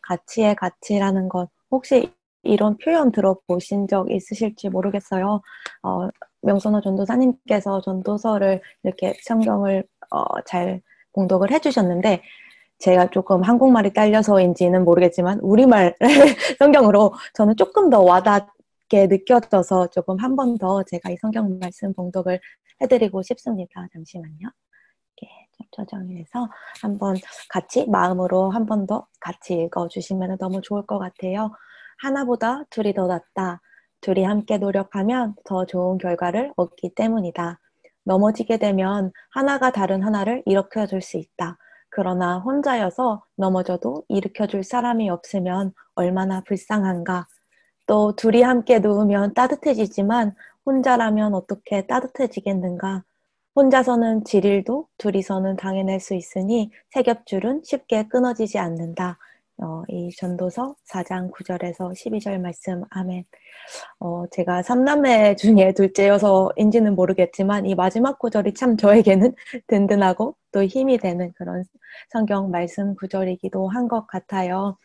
가치의 가치라는 것, 혹시 이런 표현 들어보신 적 있으실지 모르겠어요. 명선호 전도사님께서 전도서를 이렇게 성경을 잘 봉독을 해주셨는데, 제가 조금 한국말이 딸려서인지는 모르겠지만 우리말 성경으로 저는 조금 더 와닿게 느껴져서 조금 한 번 더 제가 이 성경 말씀 봉독을 해드리고 싶습니다. 잠시만요. 이렇게 저장해서 한번 같이 마음으로 한 번 더 같이 읽어주시면 너무 좋을 것 같아요. 하나보다 둘이 더 낫다. 둘이 함께 노력하면 더 좋은 결과를 얻기 때문이다. 넘어지게 되면 하나가 다른 하나를 일으켜줄 수 있다. 그러나 혼자여서 넘어져도 일으켜줄 사람이 없으면 얼마나 불쌍한가. 또 둘이 함께 누우면 따뜻해지지만 혼자라면 어떻게 따뜻해지겠는가. 혼자서는 질일도 둘이서는 당해낼 수 있으니 세겹줄은 쉽게 끊어지지 않는다. 이 전도서 4장 9절에서 12절 말씀. 아멘. 제가 삼남매 중에 둘째여서인지는 모르겠지만 이 마지막 구절이 참 저에게는 든든하고 또 힘이 되는 그런 성경 말씀 구절이기도 한 것 같아요.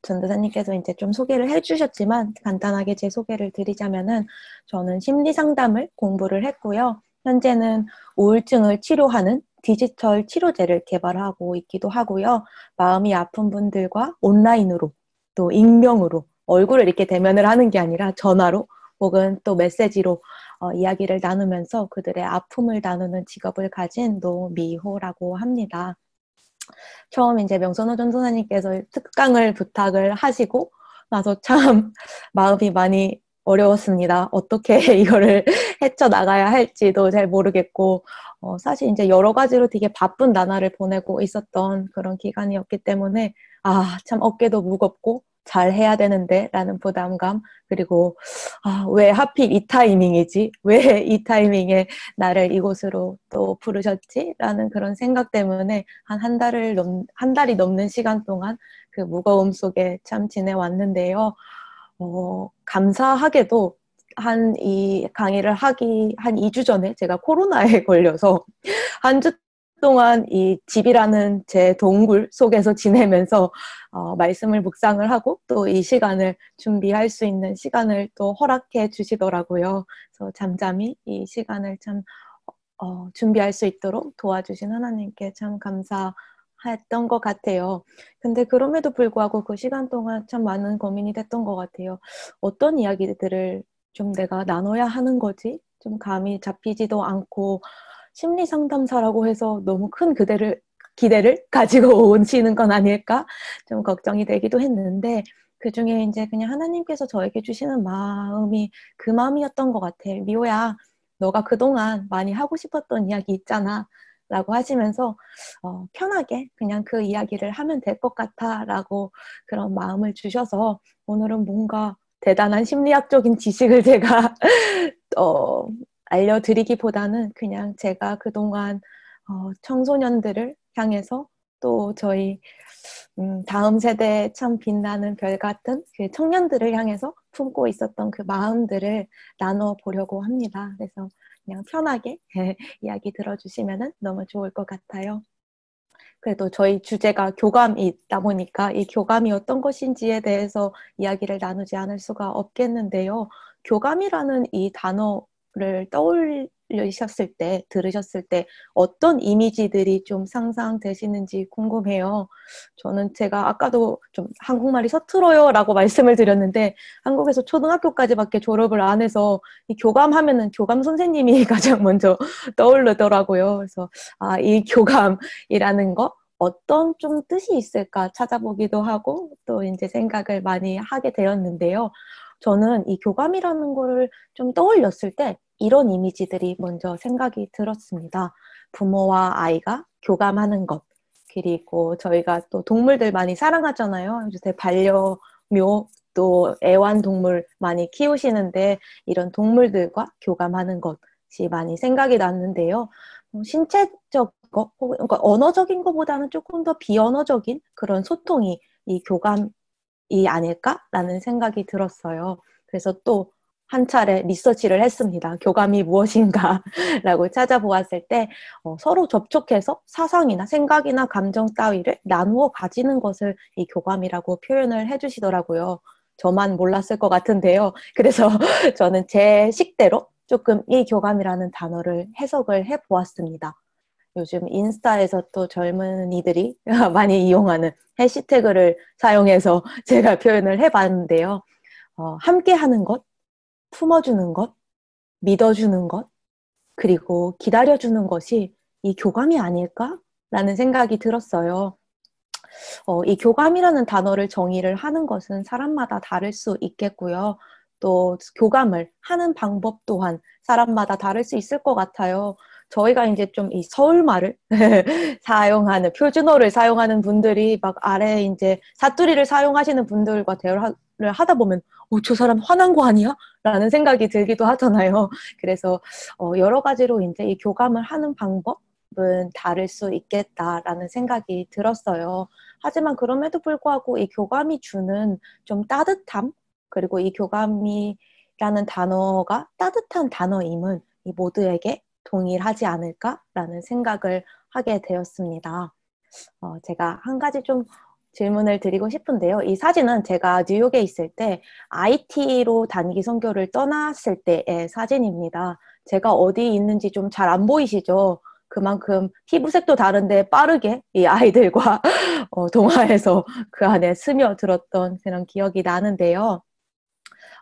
전도사님께서 이제 좀 소개를 해주셨지만 간단하게 제 소개를 드리자면은 저는 심리 상담을 공부를 했고요. 현재는 우울증을 치료하는 디지털 치료제를 개발하고 있기도 하고요. 마음이 아픈 분들과 온라인으로 또 익명으로 얼굴을 이렇게 대면을 하는 게 아니라 전화로 혹은 또 메시지로 이야기를 나누면서 그들의 아픔을 나누는 직업을 가진 노미호라고 합니다. 처음 이제 명선호 전도사님께서 특강을 부탁을 하시고 나서 참 마음이 많이 어려웠습니다. 어떻게 이거를 헤쳐나가야 할지도 잘 모르겠고, 사실 이제 여러 가지로 되게 바쁜 나날을 보내고 있었던 그런 기간이었기 때문에, 참 어깨도 무겁고 잘 해야 되는데 라는 부담감, 그리고 왜 하필 이 타이밍이지? 왜 이 타이밍에 나를 이곳으로 또 부르셨지? 라는 그런 생각 때문에 한 달이 넘는 시간 동안 그 무거움 속에 참 지내왔는데요. 감사하게도 이 강의를 하기 한 2주 전에 제가 코로나에 걸려서 한 주 동안 이 집이라는 제 동굴 속에서 지내면서 말씀을 묵상을 하고 또 이 시간을 준비할 수 있는 시간을 또 허락해 주시더라고요. 그래서 잠잠히 이 시간을 참 준비할 수 있도록 도와주신 하나님께 참 감사했던 것 같아요. 근데 그럼에도 불구하고 그 시간 동안 참 많은 고민이 됐던 것 같아요. 어떤 이야기들을 좀 내가 나눠야 하는 거지? 좀 감이 잡히지도 않고 심리 상담사라고 해서 너무 큰 기대를 가지고 오시는 건 아닐까? 좀 걱정이 되기도 했는데 그 중에 이제 그냥 하나님께서 저에게 주시는 마음이 그 마음이었던 것 같아. 미호야, 너가 그동안 많이 하고 싶었던 이야기 있잖아. 라고 하시면서 편하게 그냥 그 이야기를 하면 될 것 같아. 라고 그런 마음을 주셔서 오늘은 뭔가 대단한 심리학적인 지식을 제가 알려드리기보다는 그냥 제가 그동안 청소년들을 향해서 또 저희 다음 세대에 참 빛나는 별 같은 그 청년들을 향해서 품고 있었던 그 마음들을 나눠보려고 합니다. 그래서 그냥 편하게 이야기 들어주시면 너무 좋을 것 같아요. 그래도 저희 주제가 교감이 있다 보니까 이 교감이 어떤 것인지에 대해서 이야기를 나누지 않을 수가 없겠는데요. 교감이라는 이 단어를 떠올리셨을 때, 들으셨을 때 어떤 이미지들이 좀 상상되시는지 궁금해요. 저는 제가 아까도 좀 한국말이 서툴어요 라고 말씀을 드렸는데 한국에서 초등학교까지밖에 졸업을 안 해서 이 교감하면은 교감 선생님이 가장 먼저 떠오르더라고요. 그래서 이 교감이라는 거 어떤 좀 뜻이 있을까 찾아보기도 하고 또 이제 생각을 많이 하게 되었는데요. 저는 이 교감이라는 거를 좀 떠올렸을 때 이런 이미지들이 먼저 생각이 들었습니다. 부모와 아이가 교감하는 것, 그리고 저희가 또 동물들 많이 사랑하잖아요. 요새 반려묘 또 애완동물 많이 키우시는데 이런 동물들과 교감하는 것이 많이 생각이 났는데요. 신체적 그러니까 언어적인 것보다는 조금 더 비언어적인 그런 소통이 이 교감이 아닐까라는 생각이 들었어요. 그래서 또 한 차례 리서치를 했습니다. 교감이 무엇인가라고 찾아보았을 때 서로 접촉해서 사상이나 생각이나 감정 따위를 나누어 가지는 것을 이 교감이라고 표현을 해주시더라고요. 저만 몰랐을 것 같은데요. 그래서 저는 제 식대로 조금 이 교감이라는 단어를 해석을 해보았습니다. 요즘 인스타에서 또 젊은이들이 많이 이용하는 해시태그를 사용해서 제가 표현을 해봤는데요. 함께 하는 것, 품어주는 것, 믿어주는 것, 그리고 기다려주는 것이 이 교감이 아닐까라는 생각이 들었어요. 이 교감이라는 단어를 정의를 하는 것은 사람마다 다를 수 있겠고요. 또 교감을 하는 방법 또한 사람마다 다를 수 있을 것 같아요. 저희가 이제 좀 이 서울말을 사용하는, 표준어를 사용하는 분들이 막 아래 이제 사투리를 사용하시는 분들과 대화를 하다 보면, 저 사람 화난 거 아니야? 라는 생각이 들기도 하잖아요. 그래서 여러 가지로 이제 이 교감을 하는 방법은 다를 수 있겠다라는 생각이 들었어요. 하지만 그럼에도 불구하고 이 교감이 주는 좀 따뜻함, 그리고 이 교감이라는 단어가 따뜻한 단어임은 이 모두에게 동일하지 않을까라는 생각을 하게 되었습니다. 제가 한 가지 좀 질문을 드리고 싶은데요. 이 사진은 제가 뉴욕에 있을 때 IT로 단기 선교를 떠났을 때의 사진입니다. 제가 어디 있는지 좀 잘 안 보이시죠? 그만큼 피부색도 다른데 빠르게 이 아이들과 동화에서 그 안에 스며들었던 그런 기억이 나는데요.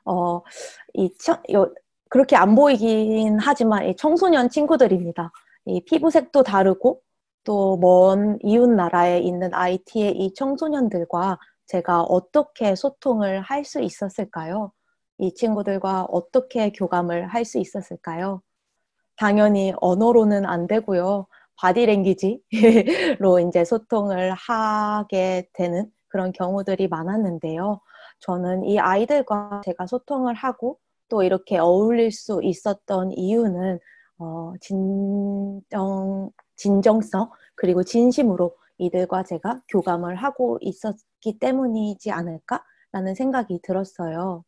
어, 이 그렇게 안 보이긴 하지만 이 청소년 친구들입니다. 이 피부색도 다르고 또 먼 이웃 나라에 있는 IT의 이 청소년들과 제가 어떻게 소통을 할 수 있었을까요? 이 친구들과 어떻게 교감을 할 수 있었을까요? 당연히 언어로는 안 되고요. 바디랭귀지로 이제 소통을 하게 되는 그런 경우들이 많았는데요. 저는 이 아이들과 제가 소통을 하고 또 이렇게 어울릴 수 있었던 이유는 진정성 그리고 진심으로 이들과 제가 교감을 하고 있었기 때문이지 않을까라는 생각이 들었어요.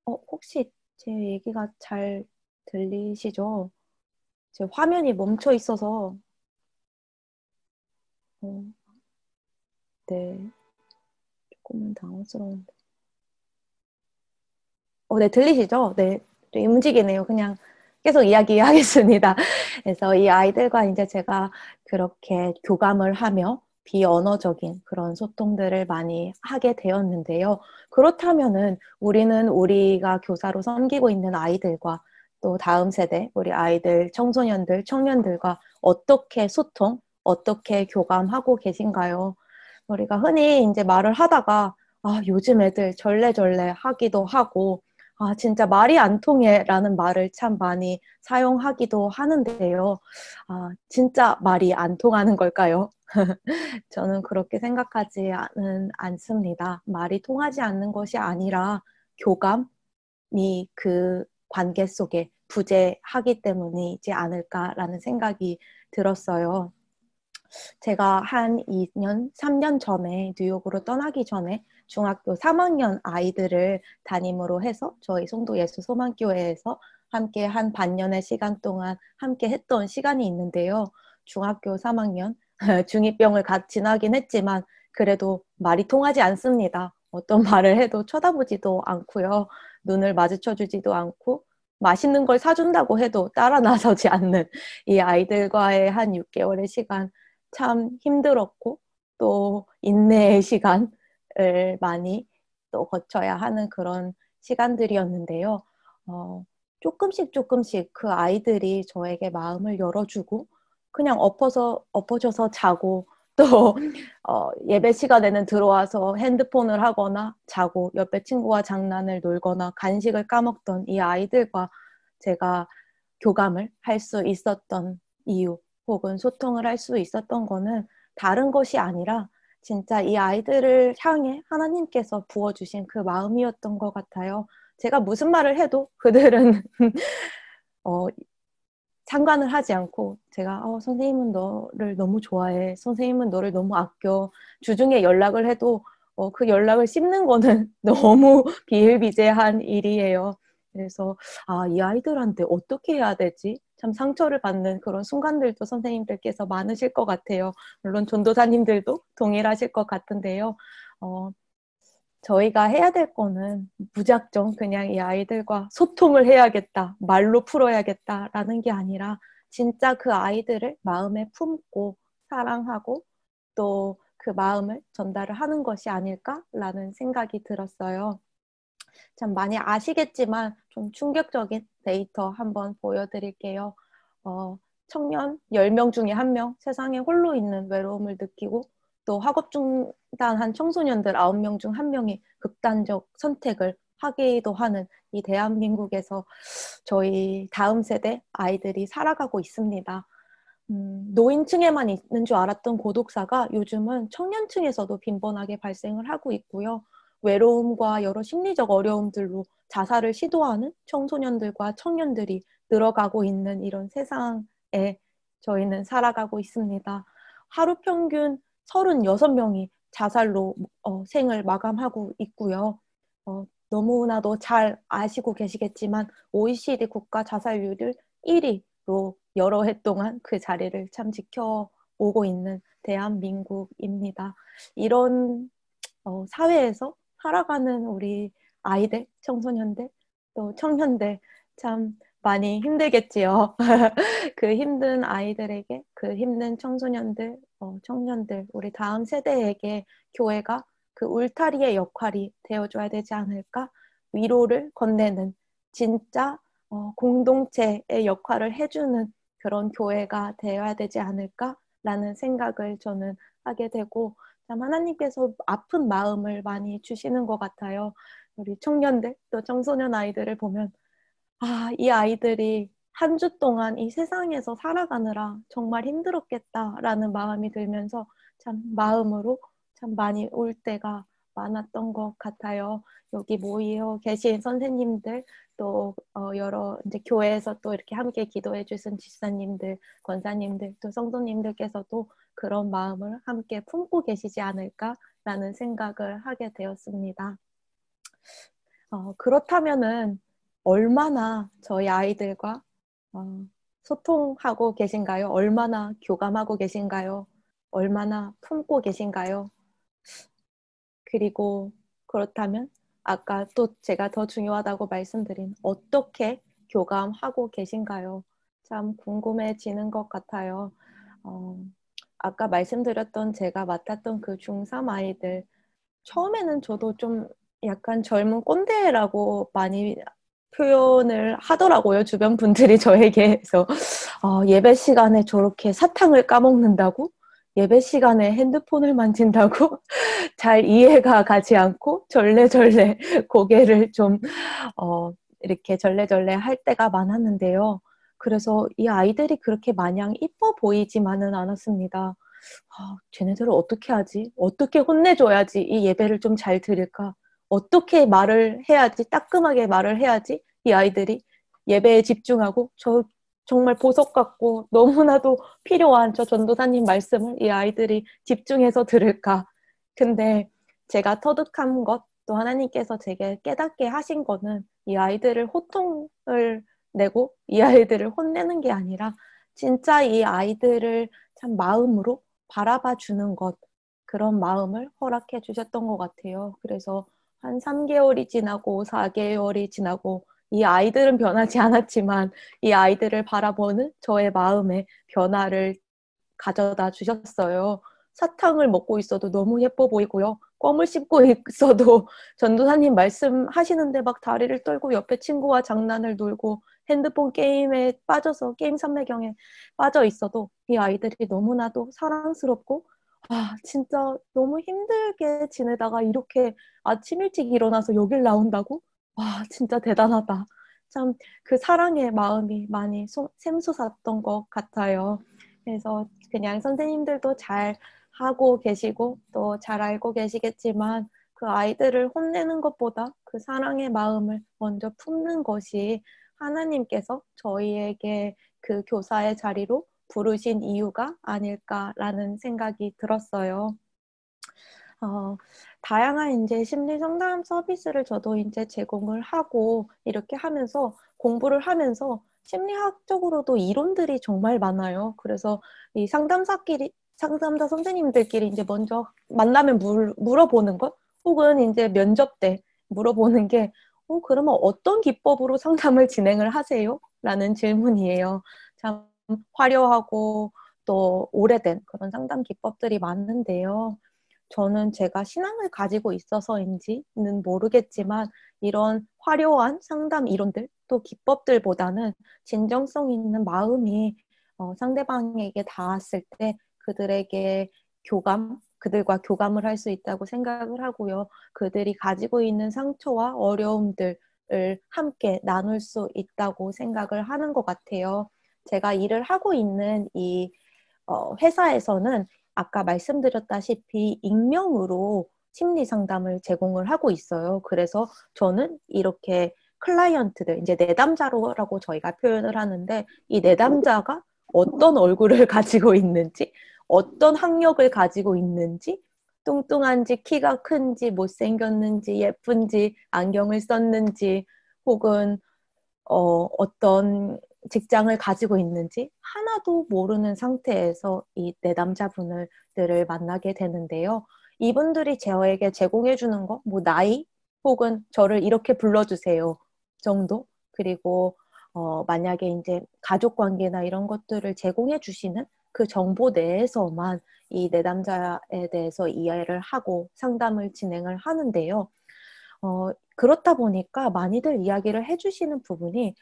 혹시 제 얘기가 잘 들리시죠? 제 화면이 멈춰 있어서, 어, 네, 조금은 당황스러운데. 네, 들리시죠? 네, 좀 움직이네요. 그냥 계속 이야기하겠습니다. 그래서 이 아이들과 이제 제가 그렇게 교감을 하며 비언어적인 그런 소통들을 많이 하게 되었는데요. 그렇다면은 우리는 우리가 교사로 섬기고 있는 아이들과 또 다음 세대, 우리 아이들, 청소년들, 청년들과 어떻게 소통, 어떻게 교감하고 계신가요? 우리가 흔히 이제 말을 하다가 요즘 애들 절레절레 하기도 하고 진짜 말이 안 통해 라는 말을 참 많이 사용하기도 하는데요. 진짜 말이 안 통하는 걸까요? 저는 그렇게 생각하지는 않습니다. 말이 통하지 않는 것이 아니라 교감이 그 관계 속에 부재하기 때문이지 않을까라는 생각이 들었어요. 제가 한 2년, 3년 전에 뉴욕으로 떠나기 전에 중학교 3학년 아이들을 담임으로 해서 저희 송도 예수 소망교회에서 함께 한 반년의 시간 동안 함께 했던 시간이 있는데요. 중학교 3학년, 중2병을 지나긴 했지만 그래도 말이 통하지 않습니다. 어떤 말을 해도 쳐다보지도 않고요. 눈을 마주쳐주지도 않고 맛있는 걸 사준다고 해도 따라 나서지 않는 이 아이들과의 한 6개월의 시간 참 힘들었고 또 인내의 시간을 많이 또 거쳐야 하는 그런 시간들이었는데요. 조금씩 조금씩 그 아이들이 저에게 마음을 열어주고 그냥 엎어져서 자고 또 예배 시간에는 들어와서 핸드폰을 하거나 자고 옆에 친구와 장난을 놀거나 간식을 까먹던 이 아이들과 제가 교감을 할 수 있었던 이유 혹은 소통을 할 수 있었던 거는 다른 것이 아니라 진짜 이 아이들을 향해 하나님께서 부어주신 그 마음이었던 것 같아요. 제가 무슨 말을 해도 그들은 어, 상관을 하지 않고 제가 선생님은 너를 너무 좋아해. 선생님은 너를 너무 아껴. 주중에 연락을 해도 그 연락을 씹는 거는 너무 비일비재한 일이에요. 그래서 이 아이들한테 어떻게 해야 되지? 참 상처를 받는 그런 순간들도 선생님들께서 많으실 것 같아요. 물론 전도사님들도 동일하실 것 같은데요. 저희가 해야 될 거는 무작정 그냥 이 아이들과 소통을 해야겠다, 말로 풀어야겠다라는 게 아니라 진짜 그 아이들을 마음에 품고 사랑하고 또 그 마음을 전달을 하는 것이 아닐까라는 생각이 들었어요. 참 많이 아시겠지만 좀 충격적인 데이터 한번 보여드릴게요. 청년 10명 중에 1명 세상에 홀로 있는 외로움을 느끼고 또 학업 중단한 청소년들 9명 중 1명이 극단적 선택을 하기도 하는 이 대한민국에서 저희 다음 세대 아이들이 살아가고 있습니다. 노인층에만 있는 줄 알았던 고독사가 요즘은 청년층에서도 빈번하게 발생을 하고 있고요. 외로움과 여러 심리적 어려움들로 자살을 시도하는 청소년들과 청년들이 늘어가고 있는 이런 세상에 저희는 살아가고 있습니다. 하루 평균 36명이 자살로 생을 마감하고 있고요. 너무나도 잘 아시고 계시겠지만 OECD 국가 자살률을 1위로 여러 해 동안 그 자리를 참 지켜오고 있는 대한민국입니다. 이런 사회에서 살아가는 우리 아이들, 청소년들, 또 청년들 참 많이 힘들겠지요. 그 힘든 아이들에게, 그 힘든 청소년들, 청년들, 우리 다음 세대에게 교회가 그 울타리의 역할이 되어줘야 되지 않을까? 위로를 건네는 진짜 공동체의 역할을 해주는 그런 교회가 되어야 되지 않을까라는 생각을 저는 하게 되고 참 하나님께서 아픈 마음을 많이 주시는 것 같아요. 우리 청년들 또 청소년 아이들을 보면 이 아이들이 한 주 동안 이 세상에서 살아가느라 정말 힘들었겠다라는 마음이 들면서 참 마음으로 참 많이 울 때가 많았던 것 같아요. 여기 모여 계신 선생님들 또 여러 이제 교회에서 또 이렇게 함께 기도해 주신 집사님들, 권사님들 또 성도님들께서도 그런 마음을 함께 품고 계시지 않을까라는 생각을 하게 되었습니다. 그렇다면은 얼마나 저희 아이들과 소통하고 계신가요? 얼마나 교감하고 계신가요? 얼마나 품고 계신가요? 그리고 그렇다면 아까 또 제가 더 중요하다고 말씀드린 어떻게 교감하고 계신가요? 참 궁금해지는 것 같아요. 아까 말씀드렸던 제가 맡았던 그 중3 아이들 처음에는 저도 좀 약간 젊은 꼰대라고 많이 표현을 하더라고요. 주변 분들이 저에게. 그래서 예배 시간에 저렇게 사탕을 까먹는다고? 예배 시간에 핸드폰을 만진다고? 잘 이해가 가지 않고 절레절레 고개를 좀 이렇게 절레절레 할 때가 많았는데요. 그래서 이 아이들이 그렇게 마냥 이뻐 보이지만은 않았습니다. 쟤네들을 어떻게 하지? 어떻게 혼내줘야지 이 예배를 좀 잘 드릴까? 어떻게 말을 해야지, 따끔하게 말을 해야지 이 아이들이 예배에 집중하고 정말 보석 같고 너무나도 필요한 저 전도사님 말씀을 이 아이들이 집중해서 들을까? 근데 제가 터득한 것, 또 하나님께서 제게 깨닫게 하신 거는 이 아이들을 호통을 내고 이 아이들을 혼내는 게 아니라 진짜 이 아이들을 참 마음으로 바라봐 주는 것, 그런 마음을 허락해 주셨던 것 같아요. 그래서 한 3개월이 지나고 4개월이 지나고 이 아이들은 변하지 않았지만 이 아이들을 바라보는 저의 마음에 변화를 가져다 주셨어요. 사탕을 먹고 있어도 너무 예뻐 보이고요. 껌을 씹고 있어도 전도사님 말씀하시는데 막 다리를 떨고 옆에 친구와 장난을 놀고 핸드폰 게임에 빠져서 게임 삼매경에 빠져 있어도 이 아이들이 너무나도 사랑스럽고 진짜 너무 힘들게 지내다가 이렇게 아침 일찍 일어나서 여길 나온다고? 진짜 대단하다. 참 그 사랑의 마음이 많이 샘솟았던 것 같아요. 그래서 그냥 선생님들도 잘 하고 계시고 또 잘 알고 계시겠지만 그 아이들을 혼내는 것보다 그 사랑의 마음을 먼저 품는 것이 하나님께서 저희에게 그 교사의 자리로 부르신 이유가 아닐까라는 생각이 들었어요. 다양한 이제 심리 상담 서비스를 저도 이제 제공을 하고 이렇게 하면서 공부를 하면서 심리학적으로도 이론들이 정말 많아요. 그래서 이 상담사 선생님들끼리 이제 먼저 만나면 물어보는 것, 혹은 이제 면접 때 물어보는 게, 그러면 어떤 기법으로 상담을 진행을 하세요? 라는 질문이에요. 참 화려하고 또 오래된 그런 상담 기법들이 많은데요. 저는 제가 신앙을 가지고 있어서인지는 모르겠지만 이런 화려한 상담 이론들 또 기법들보다는 진정성 있는 마음이 상대방에게 닿았을 때 그들과 교감을 할 수 있다고 생각을 하고요. 그들이 가지고 있는 상처와 어려움들을 함께 나눌 수 있다고 생각을 하는 것 같아요. 제가 일을 하고 있는 이 회사에서는 아까 말씀드렸다시피 익명으로 심리 상담을 제공을 하고 있어요. 그래서 저는 이렇게 클라이언트들, 이제 내담자라고 저희가 표현을 하는데, 이 내담자가 어떤 얼굴을 가지고 있는지, 어떤 학력을 가지고 있는지, 뚱뚱한지, 키가 큰지, 못생겼는지, 예쁜지, 안경을 썼는지, 혹은 어떤 직장을 가지고 있는지 하나도 모르는 상태에서 이 내담자분들을 만나게 되는데요. 이분들이 저에게 제공해주는 거, 뭐 나이 혹은 저를 이렇게 불러주세요 정도. 그리고 만약에 이제 가족 관계나 이런 것들을 제공해 주시는 그 정보 내에서만 이 내담자에 대해서 이해를 하고 상담을 진행을 하는데요. 그렇다 보니까 많이들 이야기를 해주시는 부분이,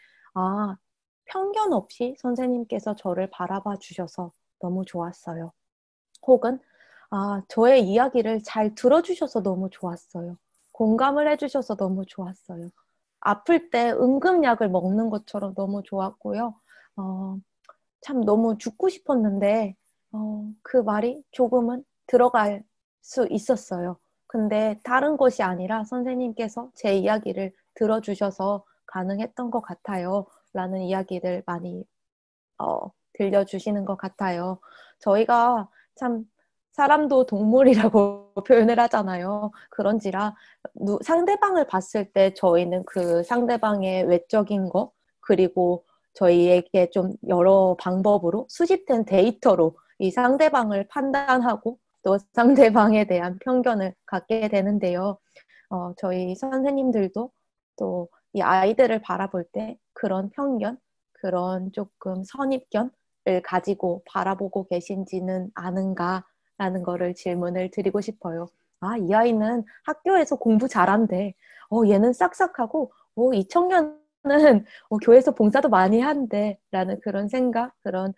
편견 없이 선생님께서 저를 바라봐 주셔서 너무 좋았어요. 혹은, 저의 이야기를 잘 들어주셔서 너무 좋았어요. 공감을 해주셔서 너무 좋았어요. 아플 때 응급약을 먹는 것처럼 너무 좋았고요. 참 너무 죽고 싶었는데, 그 말이 조금은 들어갈 수 있었어요. 근데 다른 것이 아니라 선생님께서 제 이야기를 들어주셔서 가능했던 것 같아요. 라는 이야기를 많이 들려주시는 것 같아요. 저희가 참 사람도 동물이라고 표현을 하잖아요. 그런지라 상대방을 봤을 때 저희는 그 상대방의 외적인 거, 그리고 저희에게 좀 여러 방법으로 수집된 데이터로 이 상대방을 판단하고 또 상대방에 대한 편견을 갖게 되는데요. 저희 선생님들도 또 이 아이들을 바라볼 때 그런 편견, 그런 조금 선입견을 가지고 바라보고 계신지는 아는가라는 거를 질문을 드리고 싶어요. 이 아이는 학교에서 공부 잘한대. 얘는 싹싹하고, 이 청년은 교회에서 봉사도 많이 한대. 라는 그런 생각, 그런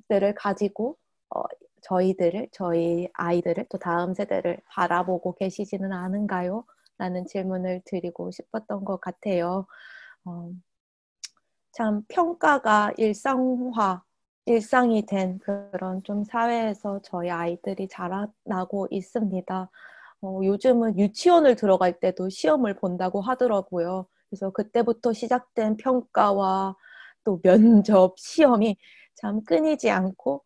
들을 가지고 저희 아이들을 또 다음 세대를 바라보고 계시지는 않은가요? 라는 질문을 드리고 싶었던 것 같아요. 참 평가가 일상이 된 그런 좀 사회에서 저희 아이들이 자라나고 있습니다. 요즘은 유치원을 들어갈 때도 시험을 본다고 하더라고요. 그래서 그때부터 시작된 평가와 또 면접, 시험이 참 끊이지 않고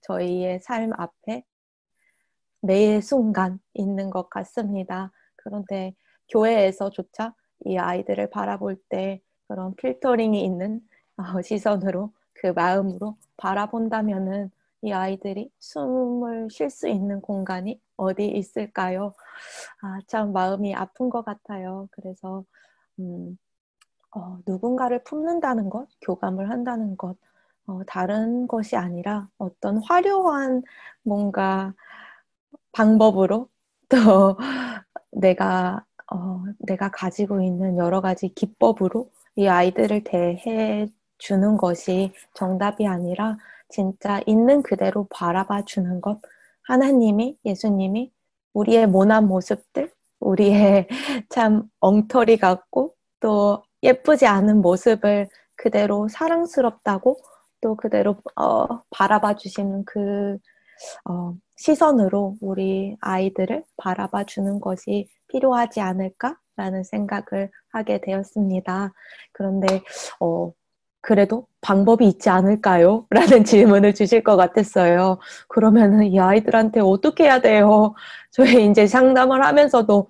저희의 삶 앞에 매 순간 있는 것 같습니다. 그런데 교회에서조차 이 아이들을 바라볼 때 그런 필터링이 있는 시선으로, 그 마음으로 바라본다면은 이 아이들이 숨을 쉴 수 있는 공간이 어디 있을까요? 참 마음이 아픈 것 같아요. 그래서 누군가를 품는다는 것, 교감을 한다는 것, 다른 것이 아니라 어떤 화려한 뭔가 방법으로 또 내가 가지고 있는 여러 가지 기법으로 이 아이들을 대해 주는 것이 정답이 아니라 진짜 있는 그대로 바라봐 주는 것. 하나님이, 예수님이 우리의 모난 모습들, 우리의 참 엉터리 같고 또 예쁘지 않은 모습을 그대로 사랑스럽다고 또 그대로 바라봐 주시는 그 시선으로 우리 아이들을 바라봐 주는 것이 필요하지 않을까라는 생각을 하게 되었습니다. 그런데 그래도 방법이 있지 않을까요? 라는 질문을 주실 것 같았어요. 그러면은 이 아이들한테 어떻게 해야 돼요? 저희 이제 상담을 하면서도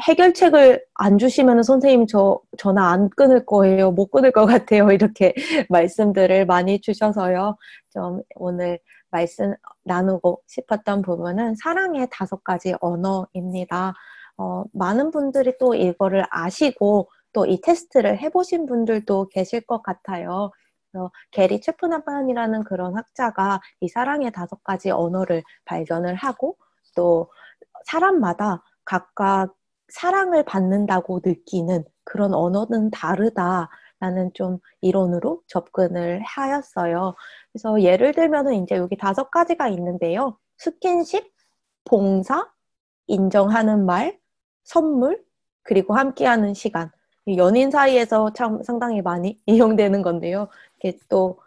해결책을 안 주시면 선생님 전화 안 끊을 거예요. 못 끊을 것 같아요. 이렇게 말씀들을 많이 주셔서요. 좀 오늘 말씀 나누고 싶었던 부분은 사랑의 5가지 언어입니다. 많은 분들이 또 이거를 아시고 또 이 테스트를 해보신 분들도 계실 것 같아요. 그래서 게리 체프나만이라는 그런 학자가 이 사랑의 5가지 언어를 발견을 하고 또 사람마다 각각 사랑을 받는다고 느끼는 그런 언어는 다르다라는 좀 이론으로 접근을 하였어요. 그래서 예를 들면은 이제 여기 5가지가 있는데요. 스킨십, 봉사, 인정하는 말, 선물, 그리고 함께하는 시간. 연인 사이에서 참 상당히 많이 이용되는 건데요. 이렇게 또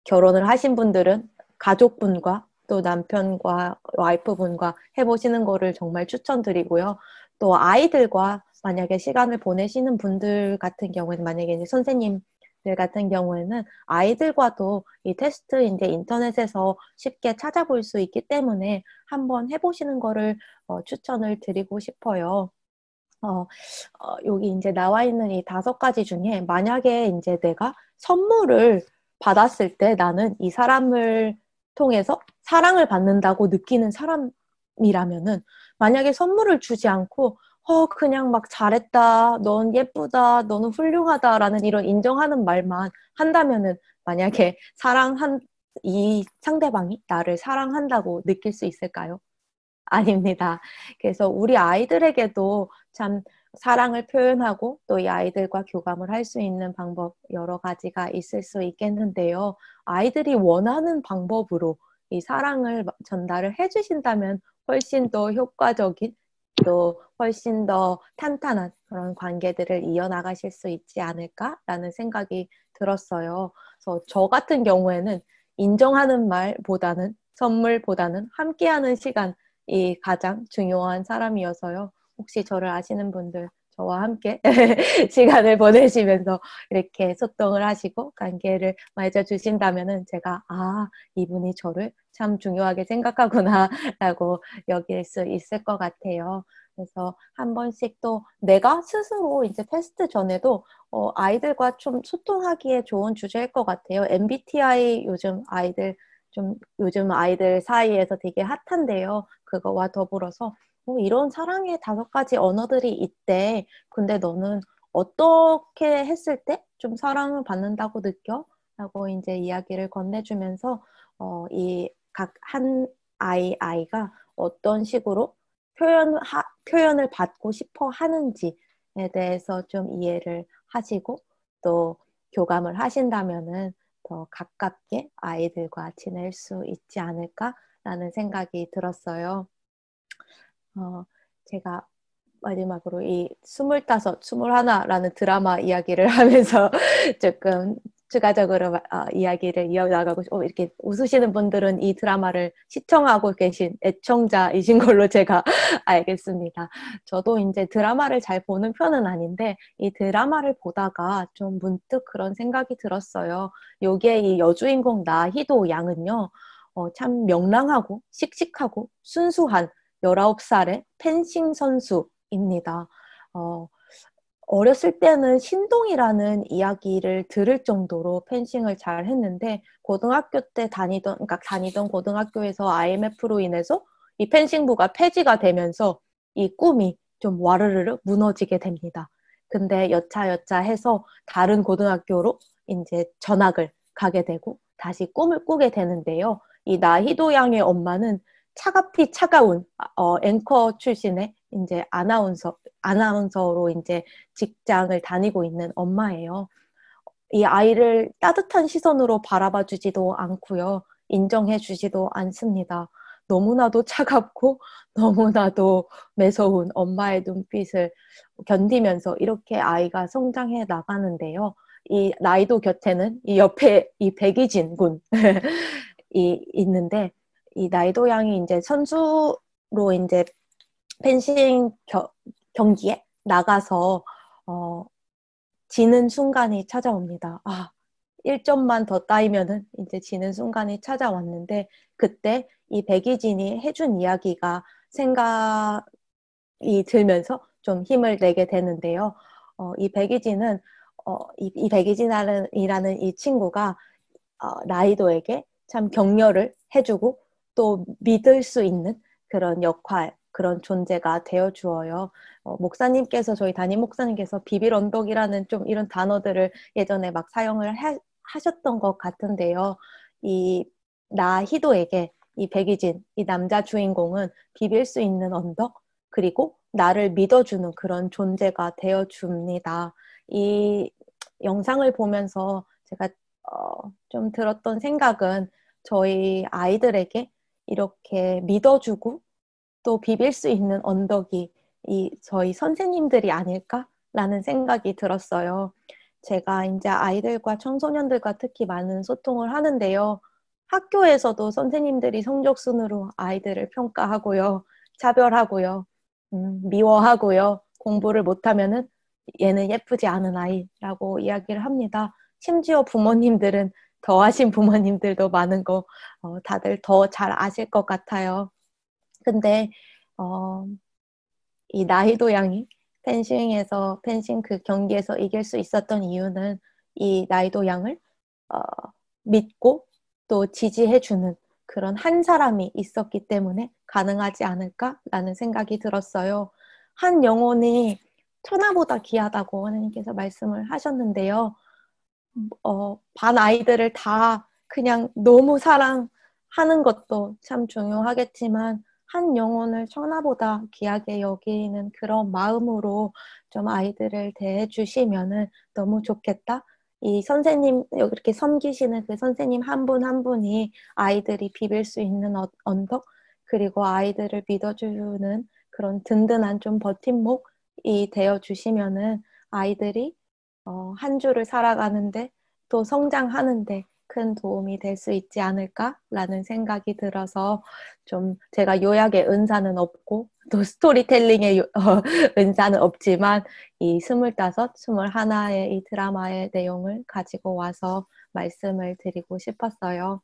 결혼을 하신 분들은 가족분과 또 남편과 와이프분과 해보시는 거를 정말 추천드리고요. 또 아이들과 만약에 시간을 보내시는 분들 같은 경우에는 만약에 이제 선생님들 같은 경우에는 아이들과도 이 테스트 이제 인터넷에서 쉽게 찾아볼 수 있기 때문에 한번 해보시는 거를 추천을 드리고 싶어요. 여기 이제 나와 있는 이 5가지 중에 만약에 이제 내가 선물을 받았을 때 나는 이 사람을 통해서 사랑을 받는다고 느끼는 사람이라면은 만약에 선물을 주지 않고 그냥 막 잘했다, 넌 예쁘다, 너는 훌륭하다라는 이런 인정하는 말만 한다면은 만약에 이 상대방이 나를 사랑한다고 느낄 수 있을까요? 아닙니다. 그래서 우리 아이들에게도 참 사랑을 표현하고 또 이 아이들과 교감을 할 수 있는 방법 여러 가지가 있을 수 있겠는데요. 아이들이 원하는 방법으로 이 사랑을 전달을 해주신다면 훨씬 더 효과적인 또 훨씬 더 탄탄한 그런 관계들을 이어나가실 수 있지 않을까라는 생각이 들었어요. 그래서 저 같은 경우에는 인정하는 말보다는 선물보다는 함께하는 시간 이 가장 중요한 사람이어서요. 혹시 저를 아시는 분들 저와 함께 시간을 보내시면서 이렇게 소통을 하시고 관계를 맺어주신다면은 제가 이분이 저를 참 중요하게 생각하구나 라고 여길 수 있을 것 같아요. 그래서 한 번씩 또 내가 스스로 이제 테스트 전에도 아이들과 좀 소통하기에 좋은 주제일 것 같아요. MBTI 요즘 아이들 사이에서 되게 핫한데요. 그거와 더불어서 이런 사랑의 5가지 언어들이 있대. 근데 너는 어떻게 했을 때 좀 사랑을 받는다고 느껴? 라고 이제 이야기를 건네주면서 이 각 한 아이가 어떤 식으로 표현을 받고 싶어 하는지에 대해서 좀 이해를 하시고 또 교감을 하신다면은 더 가깝게 아이들과 지낼 수 있지 않을까라는 생각이 들었어요. 제가 마지막으로 이 25, 21라는 드라마 이야기를 하면서 조금 추가적으로 이야기를 이어나가고 이렇게 웃으시는 분들은 이 드라마를 시청하고 계신 애청자이신 걸로 제가 알겠습니다. 저도 이제 드라마를 잘 보는 편은 아닌데 이 드라마를 보다가 좀 문득 그런 생각이 들었어요. 여기에 이 여주인공 나희도 양은요. 참 명랑하고 씩씩하고 순수한 19살의 펜싱 선수입니다. 어렸을 때는 신동이라는 이야기를 들을 정도로 펜싱을 잘 했는데 고등학교 때 다니던 고등학교에서 IMF로 인해서 이 펜싱부가 폐지가 되면서 이 꿈이 좀 와르르르 무너지게 됩니다. 근데 여차여차 해서 다른 고등학교로 이제 전학을 가게 되고 다시 꿈을 꾸게 되는데요. 이 나희도 양의 엄마는 차갑디 차가운 앵커 출신의 이제 아나운서로 이제 직장을 다니고 있는 엄마예요. 이 아이를 따뜻한 시선으로 바라봐 주지도 않고요. 인정해 주지도 않습니다. 너무나도 차갑고 너무나도 매서운 엄마의 눈빛을 견디면서 이렇게 아이가 성장해 나가는데요. 이 나이도 곁에는 이 옆에 이 백이진 군이 있는데 이 나이도 양이 이제 선수로 이제 펜싱 경기에 나가서 지는 순간이 찾아옵니다. 1점만 더 따이면은 이제 지는 순간이 찾아왔는데, 그때 이 백이진이 해준 이야기가 생각이 들면서 좀 힘을 내게 되는데요. 이 백이진은 이 백이진이라는 이 친구가 라이도에게 참 격려를 해주고 또 믿을 수 있는 그런 역할, 그런 존재가 되어 주어요. 목사님께서, 저희 담임 목사님께서 비빌 언덕이라는 좀 이런 단어들을 예전에 막 사용을 하셨던 것 같은데요. 이 나희도에게 이 백이진, 이 남자 주인공은 비빌 수 있는 언덕, 그리고 나를 믿어주는 그런 존재가 되어 줍니다. 이 영상을 보면서 제가 좀 들었던 생각은, 저희 아이들에게 이렇게 믿어주고 또 비빌 수 있는 언덕이 저희 선생님들이 아닐까라는 생각이 들었어요. 제가 이제 아이들과 청소년들과 특히 많은 소통을 하는데요. 학교에서도 선생님들이 성적 순으로 아이들을 평가하고요. 차별하고요. 미워하고요. 공부를 못하면은 얘는 예쁘지 않은 아이라고 이야기를 합니다. 심지어 부모님들은, 더하신 부모님들도 많은 거 다들 더 잘 아실 것 같아요. 근데 어, 이 나희도 양이 펜싱 그 경기에서 이길 수 있었던 이유는 이 나희도 양을 어, 믿고 또 지지해주는 그런 한 사람이 있었기 때문에 가능하지 않을까라는 생각이 들었어요. 한 영혼이 천하보다 귀하다고 하나님께서 말씀을 하셨는데요. 반 아이들을 다 그냥 너무 사랑하는 것도 참 중요하겠지만, 한 영혼을 천하보다 귀하게 여기는 그런 마음으로 좀 아이들을 대해 주시면은 너무 좋겠다. 이 선생님, 이렇게 섬기시는 그 선생님 한 분 한 분이 아이들이 비빌 수 있는 언덕, 그리고 아이들을 믿어주는 그런 든든한 좀 버팀목이 되어 주시면은 아이들이 한 주를 살아가는데 또 성장하는데 큰 도움이 될 수 있지 않을까라는 생각이 들어서, 좀 제가 요약의 은사는 없고 또 스토리텔링의 은사는 없지만 이 25, 21의 이 드라마의 내용을 가지고 와서 말씀을 드리고 싶었어요.